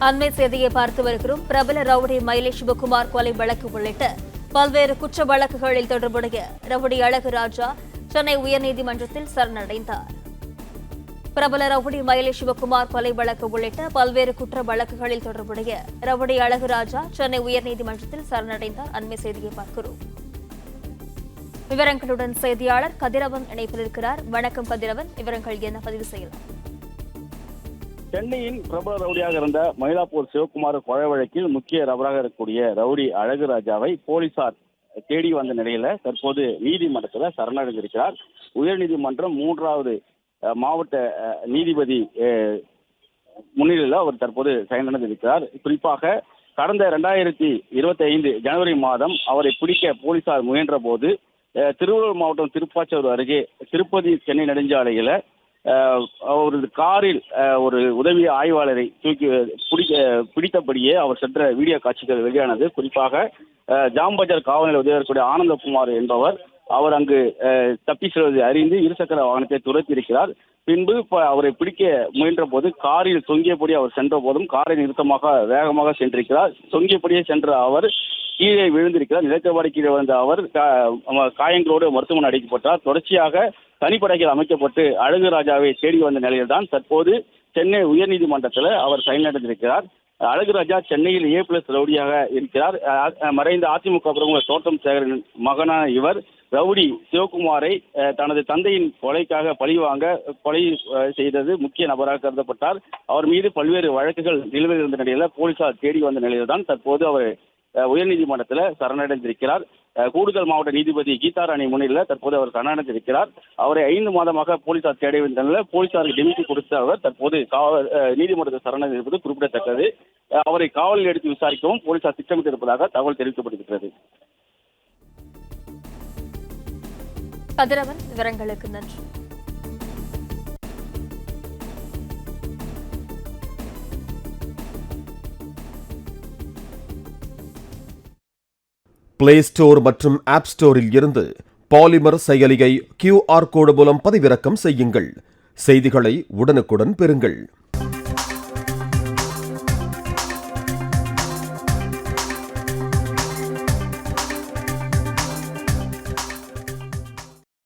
அண்மை செய்தியை பார்த்து வருகிறோம். பிரபல ரவுடி மயிலை சிவகுமார் கொலை வழக்கு உள்ளிட்ட பல்வேறு குற்ற வழக்குகளில் தொடர்புடைய ரவுடி அழகுராஜா சென்னை உயர்நீதிமன்றத்தில் சரணடைந்தார். பிரபல ரவுடி மயிலை சிவகுமார் கொலை வழக்கு உள்ளிட்ட பல்வேறு குற்ற வழக்குகளில் தொடர்புடைய ரவுடி அழகுராஜா சென்னை உயர்நீதிமன்றத்தில் சரணடைந்தார். அண்மை செய்தியை பார்க்கிறோம். விவரங்களுடன் செய்தியாளர் கதிரவன் இணைப்பில் இருக்கிறார். வணக்கம் கதிரவன், விவரங்கள் என்ன பதிவு செய்யலாம்? சென்னையின் பிரபல ரவுடியாக இருந்த மயிலாப்பூர் சிவகுமார் கொலை வழக்கில் முக்கிய ரவுடாக இருக்கக்கூடிய ரவுடி அழகுராஜாவை போலீசார் தேடி வந்த நிலையில தற்போது நீதிமன்றத்தில் சரணடைந்திருக்கிறார். உயர்நீதிமன்றம் 3வது மாவட்ட நீதிபதி முன்னிலையில் அவர் தற்போது சரணடைந்திருக்கிறார். குறிப்பாக கடந்த 2025 ஜனவரி மாதம் அவரை பிடிக்க போலீசார் முயன்ற போது திருவள்ளூர் மாவட்டம் திருப்பாச்சூர் அருகே திருப்பதி சென்னை நெடுஞ்சாலையில ஒரு காரில் ஒரு உதவி ஆய்வாளரை பிடித்தபடியே அவர் சென்ற வீடியோ காட்சிகள் வெளியானது. குறிப்பாக ஜாம்பஜார் காவல் நிலைய உதவியாளர் ஆனந்தகுமார் என்பவர் அவர் அங்கு தப்பி செல்வதை அறிந்து இருசக்கர வாகனத்தை துரத்தியிருக்கிறார். பின்பு அவரை பிடிக்க முயன்ற போது காரில் தொங்கியபடி அவர் சென்ற போதும் காரை நிறுத்தமாக வேகமாக சென்றிருக்கிறார். தொங்கியபடியே சென்ற அவர் கீழே விழுந்திருக்கிறார். நிலத்தவாடி கீழே வந்த அவர் காயங்களோடு மருத்துவமனை அடைக்கப்பட்டார். தொடர்ச்சியாக தனிப்படைகள் அமைக்கப்பட்டு அழகுராஜாவை தேடி வந்த நிலையில்தான் தற்போது சென்னை உயர்நீதிமன்றத்தில் அவர் சரணடைந்திருக்கிறார். அழகுராஜா சென்னையில் A+ ரவுடியாக இருக்கிறார். மறைந்த அதிமுக பிரமுகர் தோட்டம் சேகரின் மகனான இவர் ரவுடி சிவகுமாரை தனது தந்தையின் கொலைக்காக கொலை செய்தது முக்கிய நபராக கருதப்பட்டார். அவர் மீது பல்வேறு வழக்குகள் நிலுவையில் இருந்த நிலையில் போலீசார் தேடி வந்த நிலையில்தான் தற்போது அவர் உயர்நீதிமன்றத்தில் சரணடைந்திருக்கிறார். கூடுதல் மாவட்ட நீதிபதி கீதாராணி முன்னிலையில் தற்போது அவர் சரணடைந்திருக்கிறார். அவரை 5 மாதமாக போலீசார் தேடி வந்த நிலையில் போலீசாருக்கு டிமிட்டி கொடுத்த அவர் தற்போது நீதிமன்றத்தில் சரணடைந்திருப்பது குறிப்பிடத்தக்கது. அவரை காவலில் எடுத்து விசாரிக்கவும் போலீசார் திட்டமிட்டிருப்பதாக தகவல் தெரிவிக்கப்பட்டிருக்கிறது. கதிரவன், விவரங்களுக்கு நன்றி. பிளே ஸ்டோர் மற்றும் ஆப் ஸ்டோரில் இருந்து பாலிமர் செயலியை QR கோடு மூலம் பதிவிறக்கம் செய்யுங்கள். செய்திகளை உடனுக்குடன் பெறுங்கள்.